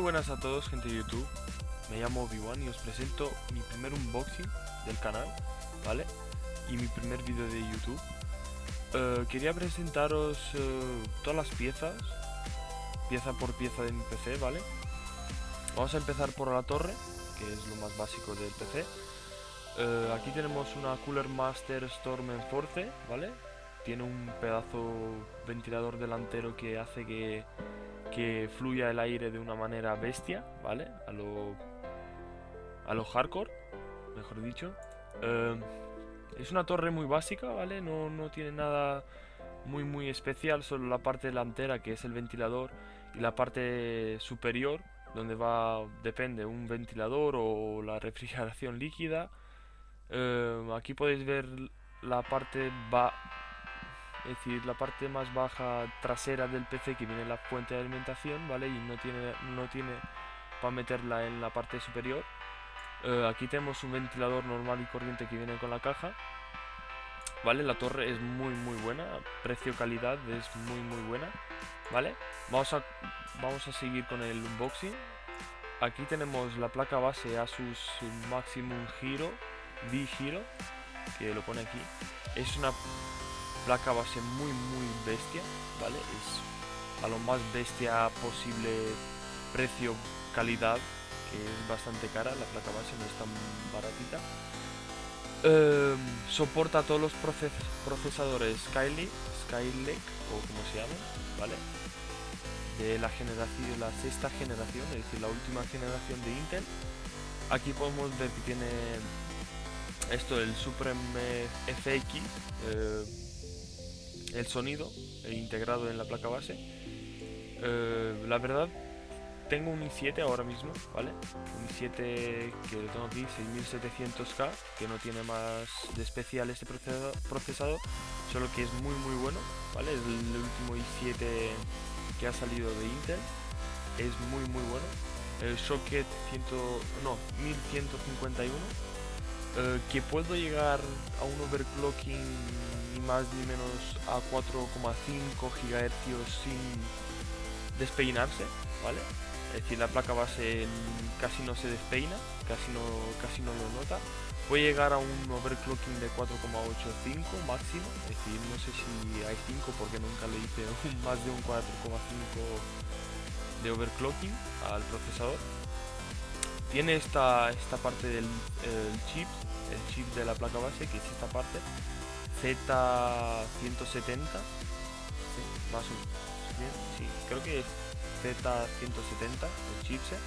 buenas a todos, gente de YouTube. Me llamo Obi-Wan y os presento mi primer unboxing del canal, ¿vale? Y mi primer vídeo de YouTube. Quería presentaros todas las piezas, pieza por pieza de mi PC, ¿vale? Vamos a empezar por la torre, que es lo más básico del PC. Aquí tenemos una Cooler Master Storm Enforce, ¿vale? Tiene un pedazo ventilador delantero que hace que fluya el aire de una manera bestia, ¿vale? A lo hardcore, mejor dicho. Es una torre muy básica, ¿vale? No tiene nada muy especial, solo la parte delantera, que es el ventilador, y la parte superior, donde va, depende, un ventilador o la refrigeración líquida. Aquí podéis ver la parte es decir, la parte más baja trasera del PC, que viene la fuente de alimentación, ¿vale? Y no tiene para meterla en la parte superior. Aquí tenemos un ventilador normal y corriente que viene con la caja, ¿vale? La torre es muy buena, precio-calidad es muy buena, ¿vale? Vamos a seguir con el unboxing. Aquí tenemos la placa base Asus Maximum Hero V-Hero, que lo pone aquí. Es una placa base muy bestia, ¿vale? Es a lo más bestia posible, precio calidad, que es bastante cara. La placa base no es tan baratita. Soporta todos los procesadores Skylake o como se llaman, ¿vale? De la generación, la sexta generación, es decir, la última generación de Intel. Aquí podemos ver que tiene esto, el Supreme FX, el sonido integrado en la placa base. La verdad, tengo un i7 ahora mismo, ¿vale? Un i7 que lo tengo aquí, 6700K, que no tiene más de especial este procesador, solo que es muy bueno, ¿vale? Es el último i7 que ha salido de Intel, es muy bueno. El socket 1151, que puedo llegar a un overclocking ni más ni menos a 4,5 GHz sin despeinarse, ¿vale? Es decir, la placa base casi no se despeina, casi no lo nota. Puede llegar a un overclocking de 4,85 máximo, es decir, no sé si hay 5 porque nunca le hice más de un 4,5 de overclocking al procesador. Tiene esta parte del el chip de la placa base, que es esta parte, Z170, sí, más o menos, sí, creo que es Z170 el chipset,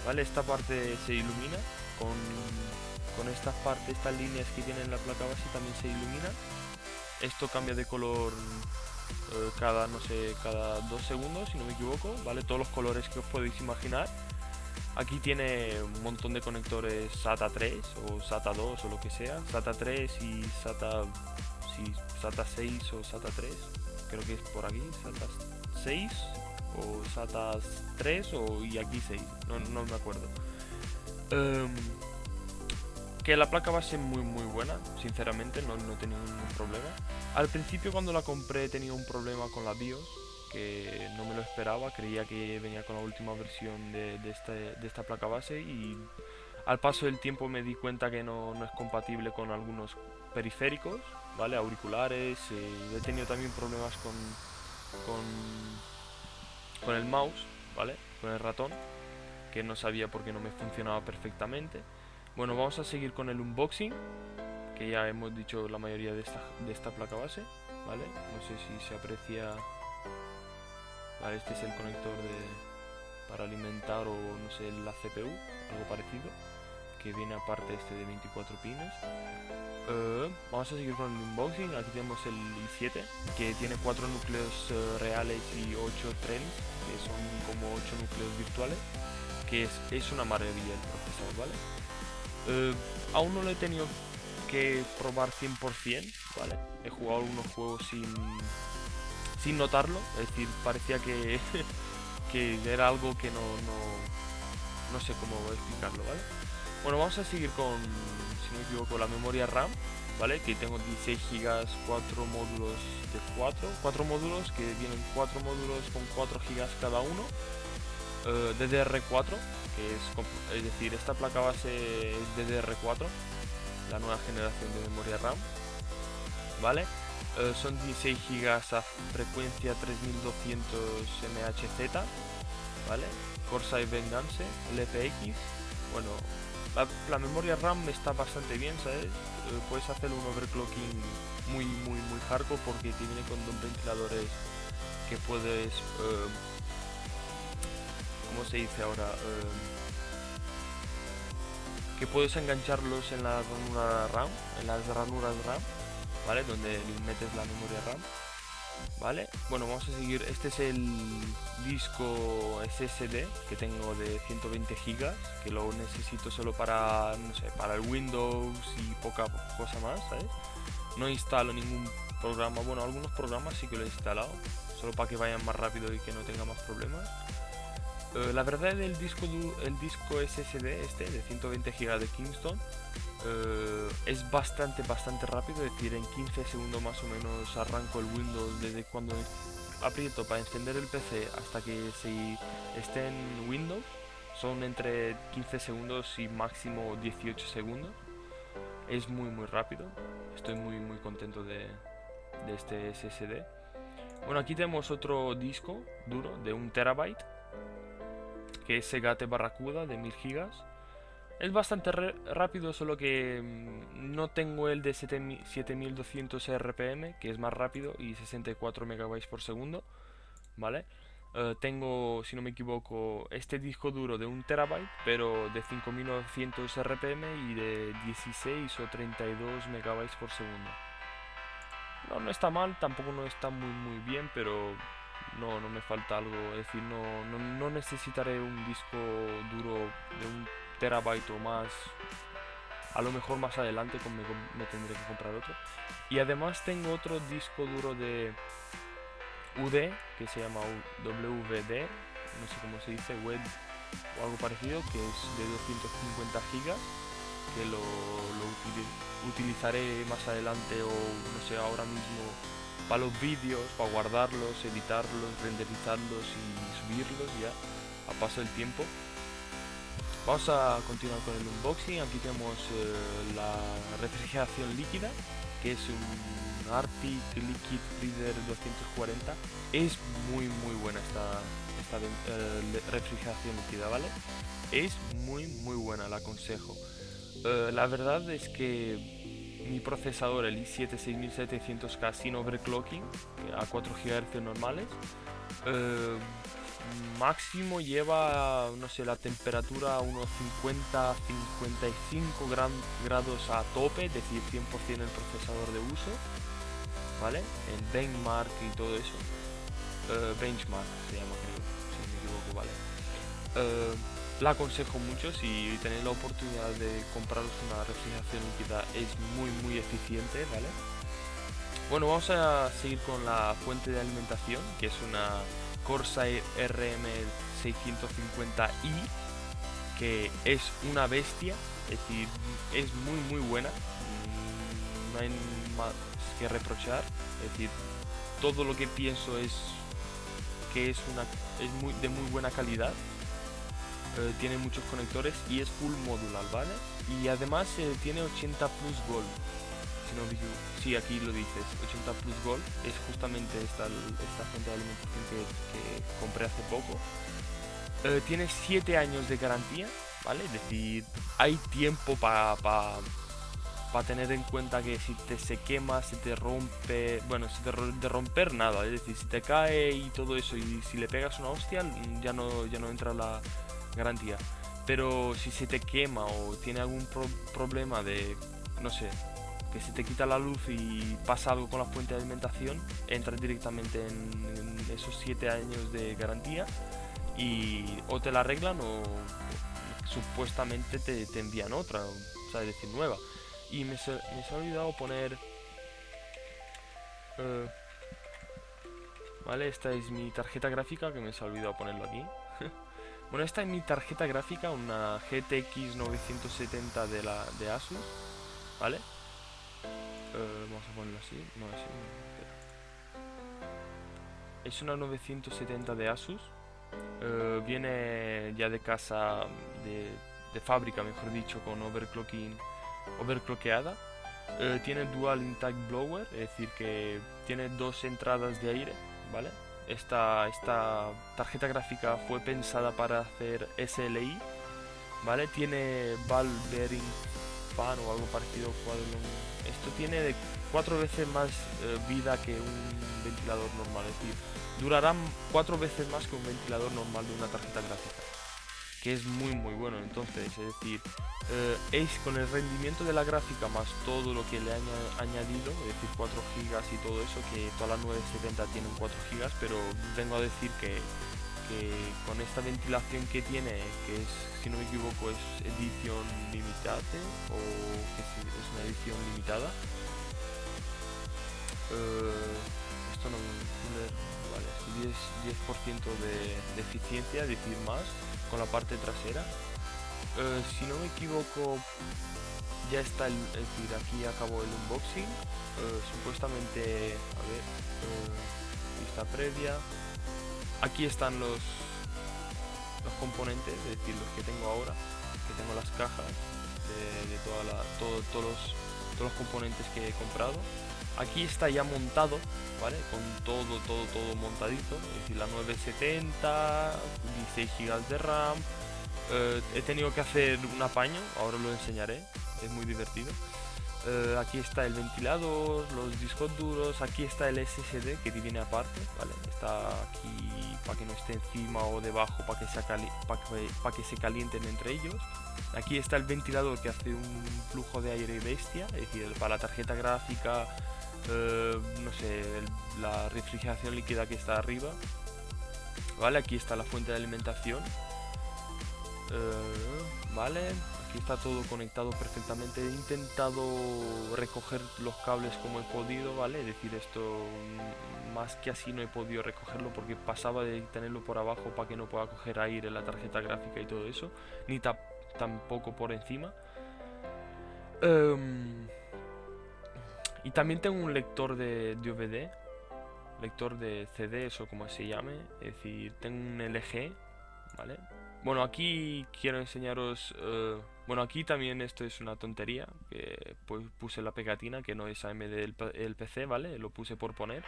¿vale? Esta parte se ilumina con estas líneas que tiene en la placa base también se ilumina. Esto cambia de color cada 2 segundos, si no me equivoco, ¿vale? Todos los colores que os podéis imaginar. Aquí tiene un montón de conectores SATA 3 o SATA 2 o lo que sea, SATA 3 y SATA 6 o SATA 3, creo que es por aquí, SATA 6 o SATA 3 y aquí 6, no me acuerdo. Que la placa base es muy buena, sinceramente, no he tenido ningún problema. Al principio, cuando la compré, tenía un problema con la BIOS, que no me lo esperaba, creía que venía con la última versión de esta placa base, y al paso del tiempo me di cuenta que no es compatible con algunos periféricos, ¿vale? Auriculares. He tenido también problemas con el mouse, ¿vale? Con el ratón, que no sabía por qué no me funcionaba perfectamente. Bueno, vamos a seguir con el unboxing, que ya hemos dicho la mayoría de esta placa base, ¿vale? No sé si se aprecia. Vale, este es el conector para alimentar, o no sé, la CPU, algo parecido, que viene aparte de 24 pines. Vamos a seguir con el unboxing. Aquí tenemos el i7, que tiene 4 núcleos reales y 8 trailing, que son como 8 núcleos virtuales, que es una maravilla el procesador, ¿vale? Aún no lo he tenido que probar 100%, ¿vale? He jugado algunos juegos sin notarlo, es decir, parecía que era algo que no sé cómo explicarlo, ¿vale? Bueno, vamos a seguir con, si no me equivoco, la memoria RAM, ¿vale? Que tengo 16 GB, 4 módulos de 4 módulos, que vienen 4 módulos con 4 GB cada uno. DDR4, es decir, esta placa base es DDR4, la nueva generación de memoria RAM, ¿vale? Son 16 GB a frecuencia 3200 MHz, ¿vale? Corsair Vengeance, LPX. Bueno, la memoria RAM está bastante bien, ¿sabes? Puedes hacer un overclocking muy hardcore porque te viene con dos ventiladores que puedes, ¿cómo se dice ahora? Que puedes engancharlos en la ranura RAM, en las ranuras RAM, ¿vale? Donde metes la memoria RAM, ¿vale? Bueno, vamos a seguir. Este es el disco SSD que tengo de 120 GB, que lo necesito solo para, no sé, para el Windows y poca cosa más, ¿sabes? No instalo ningún programa, bueno, algunos programas sí que lo he instalado, solo para que vayan más rápido y que no tenga más problemas. La verdad, el disco SSD este de 120 GB de Kingston es bastante rápido, es decir, en 15 segundos más o menos arranco el Windows desde cuando aprieto para encender el PC hasta que se esté en Windows. Son entre 15 segundos y máximo 18 segundos. Es muy rápido. Estoy muy contento de este SSD. Bueno, aquí tenemos otro disco duro de 1 TB, que es Seagate Barracuda de 1000 GB. Es bastante rápido, solo que no tengo el de 7200 RPM, que es más rápido, y 64 MB por segundo, ¿vale? Tengo, si no me equivoco, este disco duro de 1 TB, pero de 5900 RPM y de 16 o 32 MB por segundo. No está mal, tampoco no está muy bien, pero no me falta algo. Es decir, no necesitaré un disco duro de 1 TB o más. A lo mejor más adelante me tendré que comprar otro. Y además tengo otro disco duro de UD, que se llama WD, no sé cómo se dice, WED o algo parecido, que es de 250 GB, que lo utilizaré más adelante o no sé, ahora mismo para los vídeos, para guardarlos, editarlos, renderizarlos y subirlos ya a paso del tiempo. Vamos a continuar con el unboxing. Aquí tenemos la refrigeración líquida, que es un Arctic Liquid Freezer 240. Es muy buena esta refrigeración líquida, ¿vale? Es muy buena, la aconsejo. La verdad es que mi procesador, el i7 6700K sin overclocking, a 4 GHz normales, máximo lleva, no sé, la temperatura a unos 50-55 grados a tope, es decir, 100% el procesador de uso, ¿vale? En benchmark y todo eso. Benchmark se llama, creo, si no me equivoco, ¿vale? La aconsejo mucho. Si tenéis la oportunidad de compraros una refrigeración líquida, es muy eficiente, ¿vale? Bueno, vamos a seguir con la fuente de alimentación, que es una Corsair RM650i, que es una bestia, es decir, es muy buena, no hay más que reprochar, es decir, todo lo que pienso es que es de muy buena calidad. Tiene muchos conectores y es full modular, ¿vale? Y además tiene 80 plus gold. Si no me equivoco, sí, aquí lo dices, 80 plus gold. Es justamente esta fuente de alimentación que compré hace poco. Tiene 7 años de garantía, ¿vale? Es decir, hay tiempo para tener en cuenta que si se quema, se te rompe, bueno, de romper nada, es decir, si te cae y todo eso y si le pegas una hostia, ya no entra la garantía. Pero si se te quema o tiene algún problema de, no sé, que se te quita la luz y pasa algo con la fuente de alimentación, entras directamente en esos 7 años de garantía y o te la arreglan o supuestamente te envían otra, o sea, es decir, nueva. Y me se ha olvidado poner... vale, esta es mi tarjeta gráfica, que me se ha olvidado ponerlo aquí. Bueno, esta es mi tarjeta gráfica, una GTX 970 de Asus, ¿vale? Vamos a ponerlo así, no así, no. Es una 970 de Asus, Viene ya de casa, de fábrica, mejor dicho, con overclockeada. Tiene dual intake blower, es decir, que tiene dos entradas de aire, ¿vale? Esta tarjeta gráfica fue pensada para hacer SLI, ¿vale? Tiene ball bearing fan o algo parecido. Esto tiene de 4 veces más vida que un ventilador normal, es decir, durará 4 veces más que un ventilador normal de una tarjeta gráfica, que es muy bueno. Entonces, es decir, con el rendimiento de la gráfica más todo lo que le han añadido, es decir, 4 gigas y todo eso, que todas las 970 tienen 4 gigas, pero vengo a decir que con esta ventilación que tiene, que es, si no me equivoco, es edición limitada, o que es una edición limitada, esto no vale, es 10% de eficiencia, es decir, más con la parte trasera. Si no me equivoco, ya está es decir, aquí acabó el unboxing. Supuestamente, a ver, vista previa. Aquí están los componentes, es decir, los que tengo ahora, que tengo las cajas de todos los componentes que he comprado. Aquí está ya montado, ¿vale? Con todo montadito, es decir, la 970, 16 GB de RAM. He tenido que hacer un apaño, ahora lo enseñaré, es muy divertido. Aquí está el ventilador, los discos duros, aquí está el SSD que viene aparte, ¿vale? Está aquí para que no esté encima o debajo, para que se calienten entre ellos. Aquí está el ventilador que hace un flujo de aire bestia, es decir, para la tarjeta gráfica, no sé, la refrigeración líquida que está arriba, ¿vale? Aquí está la fuente de alimentación, ¿vale? Aquí está todo conectado perfectamente. He intentado recoger los cables como he podido, ¿vale? Es decir, esto más que así no he podido recogerlo porque pasaba de tenerlo por abajo para que no pueda coger aire la tarjeta gráfica y todo eso, ni tampoco por encima. Y también tengo un lector de DVD, lector de CDs o como se llame, es decir, tengo un LG, ¿vale? Bueno, aquí quiero enseñaros, bueno, aquí también esto es una tontería, que pues puse la pegatina, que no es AMD el PC, ¿vale? Lo puse por poner.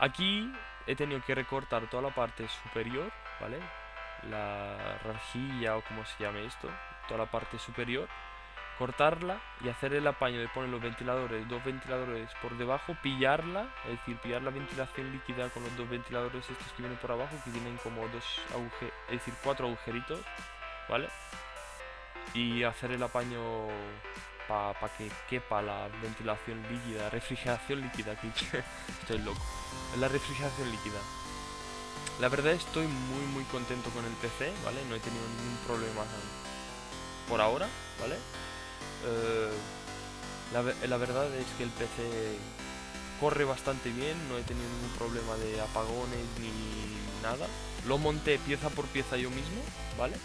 Aquí he tenido que recortar toda la parte superior, ¿vale? La rejilla o como se llame esto, toda la parte superior, cortarla y hacer el apaño de poner los ventiladores, dos ventiladores por debajo, pillarla, es decir, pillar la ventilación líquida con los dos ventiladores estos que vienen por abajo, que tienen como es decir, 4 agujeritos, ¿vale? Y hacer el apaño para que quepa la ventilación líquida, refrigeración líquida, aquí estoy loco, la refrigeración líquida. La verdad estoy muy contento con el PC, ¿vale? No he tenido ningún problema por ahora, ¿vale? La verdad es que el PC corre bastante bien, no he tenido ningún problema de apagones ni nada. Lo monté pieza por pieza yo mismo, ¿vale?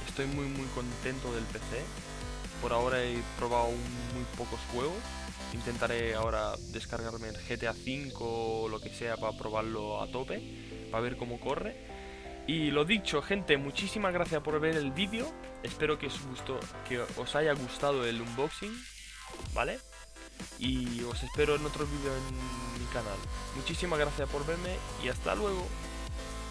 Estoy muy contento del PC. Por ahora he probado muy pocos juegos. Intentaré ahora descargarme el GTA V o lo que sea para probarlo a tope, para ver cómo corre. Y lo dicho, gente, muchísimas gracias por ver el vídeo. Espero que os haya gustado el unboxing, ¿vale? Y os espero en otro vídeo en mi canal. Muchísimas gracias por verme y hasta luego.